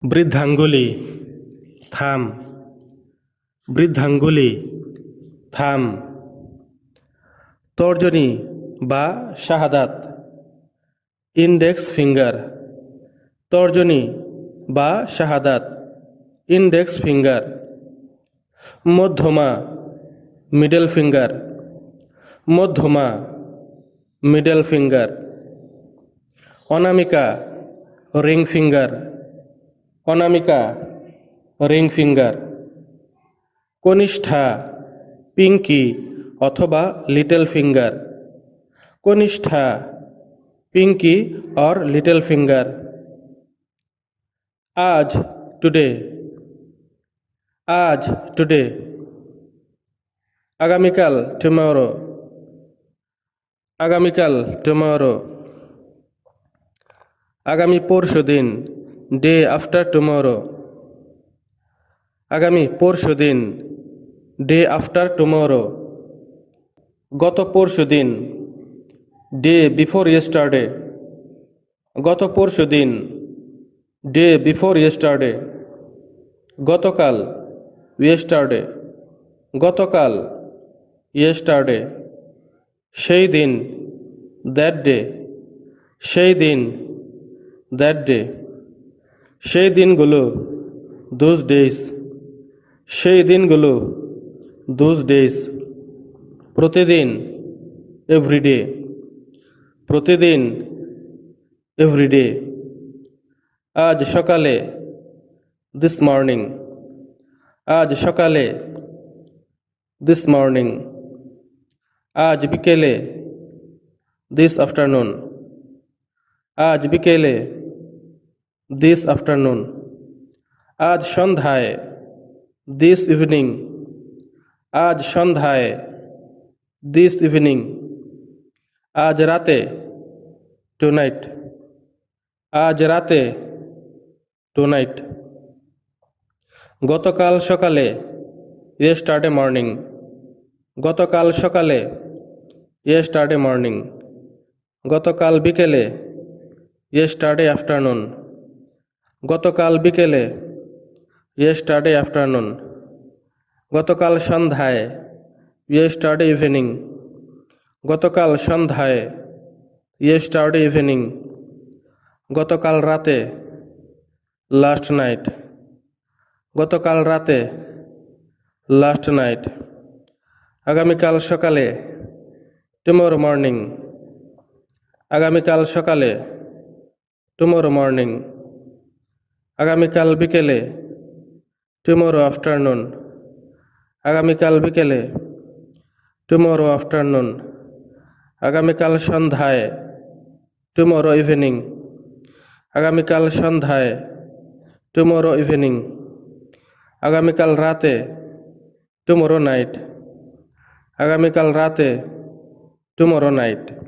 বৃদ্ধাঙ্গুলি থাম। বৃদ্ধাঙ্গুলি থাম। তর্জনী বা শাহাদাত ইন্ডেক্স ফিঙ্গার। তর্জনী বা শাহাদাত ইন্ডেক্স ফিঙ্গার। মধ্যমা মিডল ফিঙ্গার। মধ্যমা মিডল ফিঙ্গার। অনামিকা রিং ফিঙ্গার। অনামিকা রিং ফিঙ্গার। কনিষ্ঠা পিঙ্কি অথবা লিটল ফিঙ্গার। কনিষ্ঠা পিঙ্কি অর লিটল ফিঙ্গার। আজ টুডে। আজ টুডে। আগামীকাল টুমরো। আগামীকাল টুমরো। আগামী পরশু দিন ডে আফটার টুমরো। আগামী পরশু দিন ডে আফটার টুমরো। গত পরশু দিন ডে বিফোর ইয়েস্টারডে। গত পরশু দিন ডে বিফোর ইয়েস্টারডে। গতকাল ইয়েস্টারডে। গতকাল ইয়েস্টারডে। সেই দিন দ্যাট ডে। সেই দিন দ্যাট ডে। সেই দিনগুলো দোজ ডেজ। সেই দিনগুলো দোজ ডেজ। প্রতিদিন এভরিডে। প্রতিদিন এভরিডে। আজ সকালে দিস মর্নিং। আজ সকালে দিস মর্নিং। আজ বিকেলে দিস আফটারনুন। আজ বিকেলে দিস আফটারনুন। আজ সন্ধ্যায় দিস ইভিনিং। আজ সন্ধ্যায় দিস ইভিনিং। আজ রাতে টুনাইট। আজ রাতে টুনাইট। গতকাল সকালে ইয়েস্টারডে মর্নিং। গতকাল সকালে ইয়েস্টারডে মর্নিং। গতকাল বিকেলে ইয়েস্টারডে আফটারনুন। গতকাল বিকেলে ইয়েস্টারডে আফটারনুন। গতকাল সন্ধ্যায় ইয়েস্টারডে ইভিনিং। গতকাল সন্ধ্যায় ইয়েস্টারডে ইভিনিং। গতকাল রাতে লাস্ট নাইট। গতকাল রাতে লাস্ট নাইট। আগামীকাল সকালে টুমরো মর্নিং। আগামীকাল সকালে টুমরো মর্নিং। আগামীকাল বিকেলে টুমরো আফটারনুন। আগামীকাল বিকেলে টুমরো আফটারনুন। আগামীকাল সন্ধ্যায় টুমরো ইভিনিং। আগামীকাল সন্ধ্যায় টুমরো ইভিনিং। আগামীকাল রাতে টুমরো নাইট। আগামীকাল রাতে টুমরো নাইট।